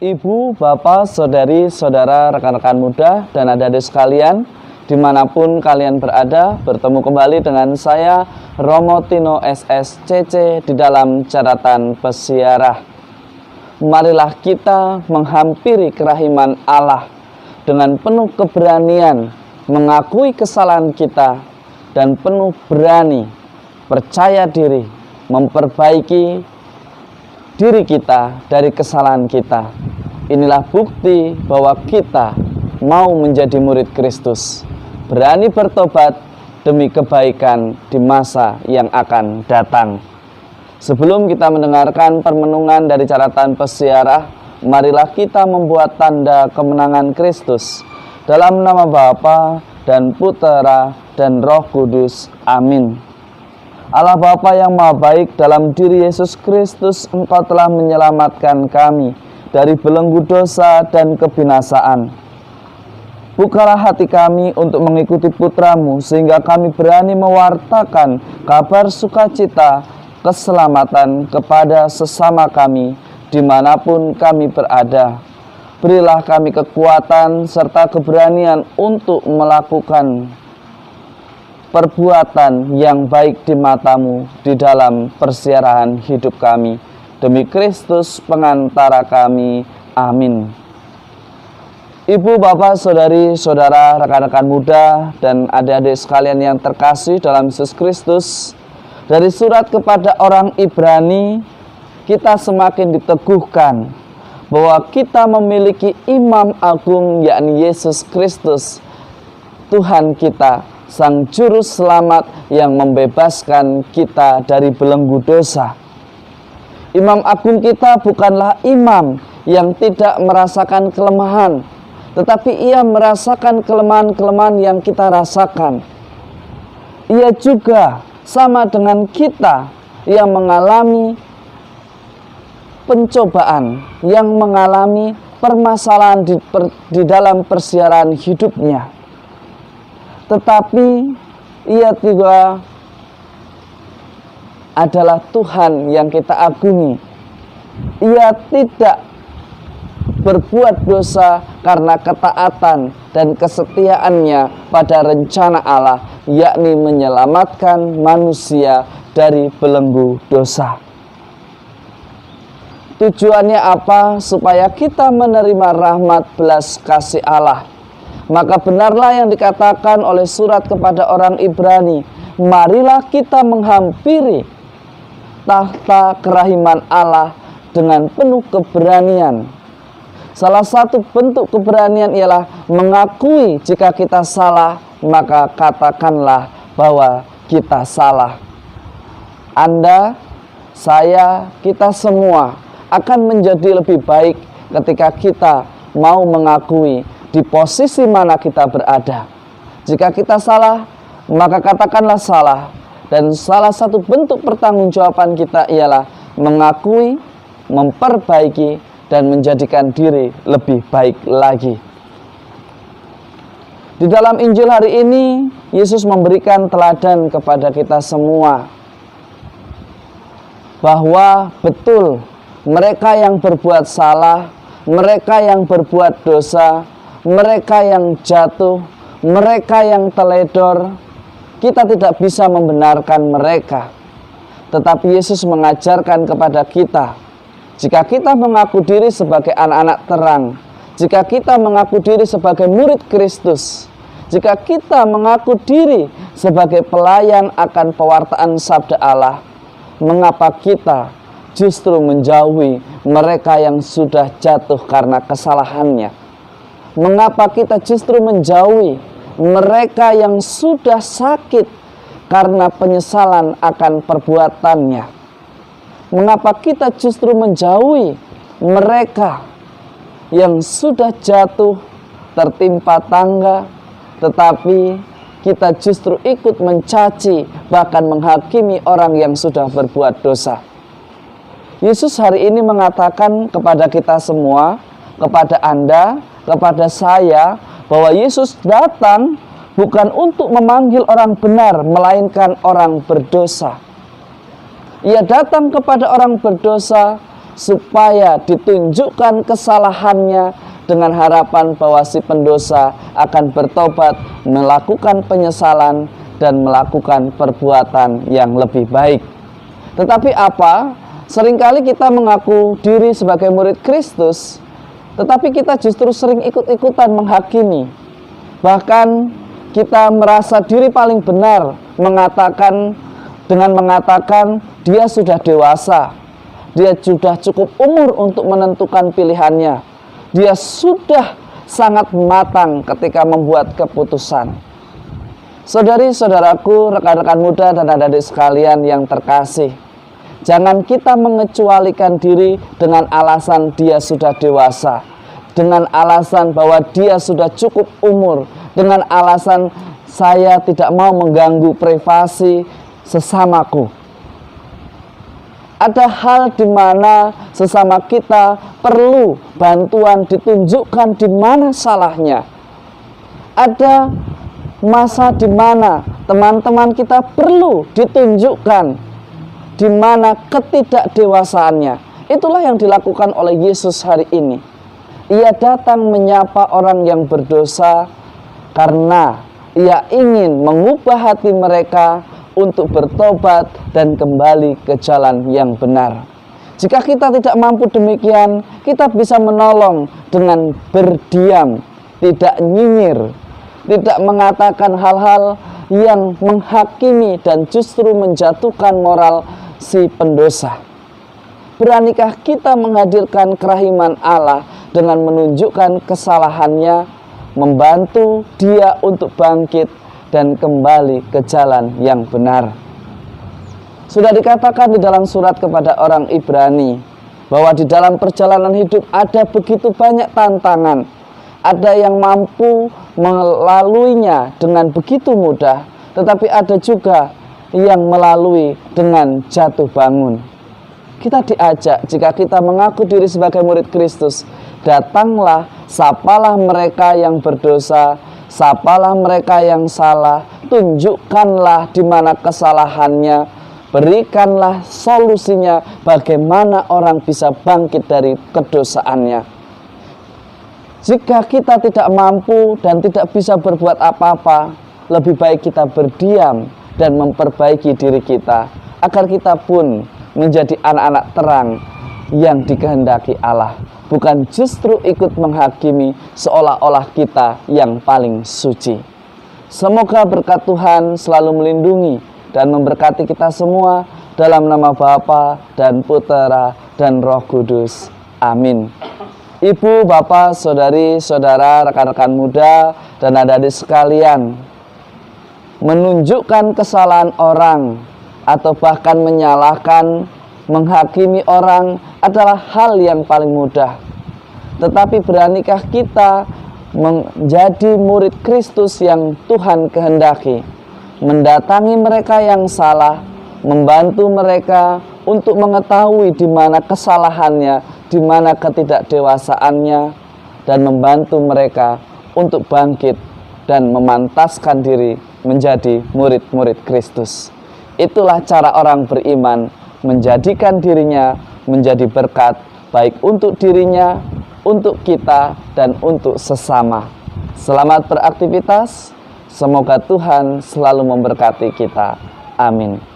Ibu, bapak, saudari, saudara, rekan-rekan muda, dan adik-adik sekalian, dimanapun kalian berada, bertemu kembali dengan saya, Romo Tino SSCC, di dalam catatan pesiarah. Marilah kita menghampiri kerahiman Allah dengan penuh keberanian, mengakui kesalahan kita, dan penuh berani, percaya diri, memperbaiki diri kita dari kesalahan kita. Inilah bukti bahwa kita mau menjadi murid Kristus, berani bertobat demi kebaikan di masa yang akan datang. Sebelum kita mendengarkan permenungan dari catatan pesiarah, marilah kita membuat tanda kemenangan Kristus. Dalam nama Bapa dan Putera dan Roh Kudus. Amin. Allah Bapa yang Maha Baik, dalam diri Yesus Kristus Engkau telah menyelamatkan kami dari belenggu dosa dan kebinasaan. Bukalah hati kami untuk mengikuti Putra-Mu, sehingga kami berani mewartakan kabar sukacita keselamatan kepada sesama kami dimanapun kami berada. Berilah kami kekuatan serta keberanian untuk melakukan perbuatan yang baik di mata-Mu di dalam persiarahan hidup kami. Demi Kristus pengantara kami. Amin. Ibu, bapak, saudari, saudara, rekan-rekan muda, dan adik-adik sekalian yang terkasih dalam Yesus Kristus, dari surat kepada orang Ibrani, kita semakin diteguhkan bahwa kita memiliki Imam Agung, yakni Yesus Kristus, Tuhan kita, Sang Juru Selamat yang membebaskan kita dari belenggu dosa. Imam Agung kita bukanlah imam yang tidak merasakan kelemahan, tetapi ia merasakan kelemahan-kelemahan yang kita rasakan. Ia juga sama dengan kita yang mengalami pencobaan, yang mengalami permasalahan di dalam persiaran hidupnya. Tetapi ia juga adalah Tuhan yang kita agungi. Ia tidak berbuat dosa karena ketaatan dan kesetiaannya pada rencana Allah, yakni menyelamatkan manusia dari belenggu dosa. Tujuannya apa? Supaya kita menerima rahmat belas kasih Allah. Maka benarlah yang dikatakan oleh surat kepada orang Ibrani, marilah kita menghampiri tahta kerahiman Allah dengan penuh keberanian. Salah satu bentuk keberanian ialah mengakui jika kita salah, maka katakanlah bahwa kita salah. Anda, saya, kita semua akan menjadi lebih baik ketika kita mau mengakui di posisi mana kita berada. Jika kita salah, maka katakanlah salah. Dan salah satu bentuk pertanggungjawaban kita ialah mengakui, memperbaiki, dan menjadikan diri lebih baik lagi. Di dalam Injil hari ini, Yesus memberikan teladan kepada kita semua bahwa betul mereka yang berbuat salah, mereka yang berbuat dosa, mereka yang jatuh, mereka yang teledor, kita tidak bisa membenarkan mereka. Tetapi Yesus mengajarkan kepada kita, jika kita mengaku diri sebagai anak-anak terang, jika kita mengaku diri sebagai murid Kristus, jika kita mengaku diri sebagai pelayan akan pewartaan sabda Allah, mengapa kita justru menjauhi mereka yang sudah jatuh karena kesalahannya? Mengapa kita justru menjauhi mereka yang sudah sakit karena penyesalan akan perbuatannya? Mengapa kita justru menjauhi mereka yang sudah jatuh tertimpa tangga, tetapi kita justru ikut mencaci, bahkan menghakimi orang yang sudah berbuat dosa? Yesus hari ini mengatakan kepada kita semua, kepada Anda, kepada saya, bahwa Yesus datang bukan untuk memanggil orang benar, melainkan orang berdosa. Ia datang kepada orang berdosa supaya ditunjukkan kesalahannya dengan harapan bahwa si pendosa akan bertobat, melakukan penyesalan, dan melakukan perbuatan yang lebih baik. Tetapi apa? Seringkali kita mengaku diri sebagai murid Kristus, tetapi kita justru sering ikut-ikutan menghakimi. Bahkan kita merasa diri paling benar dengan mengatakan dia sudah dewasa, dia sudah cukup umur untuk menentukan pilihannya, dia sudah sangat matang ketika membuat keputusan. Saudari-saudaraku, rekan-rekan muda dan adik-adik sekalian yang terkasih, jangan kita mengecualikan diri dengan alasan dia sudah dewasa, dengan alasan bahwa dia sudah cukup umur, dengan alasan saya tidak mau mengganggu privasi sesamaku. Ada hal di mana sesama kita perlu bantuan ditunjukkan di mana salahnya. Ada masa di mana teman-teman kita perlu ditunjukkan di mana ketidakdewasaannya. Itulah yang dilakukan oleh Yesus hari ini. Ia datang menyapa orang yang berdosa karena ia ingin mengubah hati mereka untuk bertobat dan kembali ke jalan yang benar. Jika kita tidak mampu demikian, kita bisa menolong dengan berdiam, tidak nyinyir, tidak mengatakan hal-hal yang menghakimi dan justru menjatuhkan moral si pendosa. Beranikah kita menghadirkan kerahiman Allah dengan menunjukkan kesalahannya, membantu dia untuk bangkit dan kembali ke jalan yang benar? Sudah dikatakan di dalam surat kepada orang Ibrani bahwa di dalam perjalanan hidup ada begitu banyak tantangan. Ada yang mampu melaluinya dengan begitu mudah, tetapi ada juga yang melalui dengan jatuh bangun. Kita diajak, jika kita mengaku diri sebagai murid Kristus, datanglah, sapalah mereka yang berdosa, sapalah mereka yang salah, tunjukkanlah di mana kesalahannya, berikanlah solusinya bagaimana orang bisa bangkit dari kedosaannya. Jika kita tidak mampu dan tidak bisa berbuat apa-apa, lebih baik kita berdiam dan memperbaiki diri kita, agar kita pun menjadi anak-anak terang yang dikehendaki Allah, bukan justru ikut menghakimi seolah-olah kita yang paling suci. Semoga berkat Tuhan selalu melindungi dan memberkati kita semua, dalam nama Bapa dan Putera dan Roh Kudus. Amin. Ibu, bapak, saudari, saudara, rekan-rekan muda, dan adik-adik sekalian, menunjukkan kesalahan orang atau bahkan menyalahkan, menghakimi orang adalah hal yang paling mudah. Tetapi beranikah kita menjadi murid Kristus yang Tuhan kehendaki, mendatangi mereka yang salah, membantu mereka untuk mengetahui di mana kesalahannya, di mana ketidakdewasaannya, dan membantu mereka untuk bangkit dan memantaskan diri menjadi murid-murid Kristus. Itulah cara orang beriman menjadikan dirinya menjadi berkat, baik untuk dirinya, untuk kita, dan untuk sesama. Selamat beraktivitas. Semoga Tuhan selalu memberkati kita. Amin.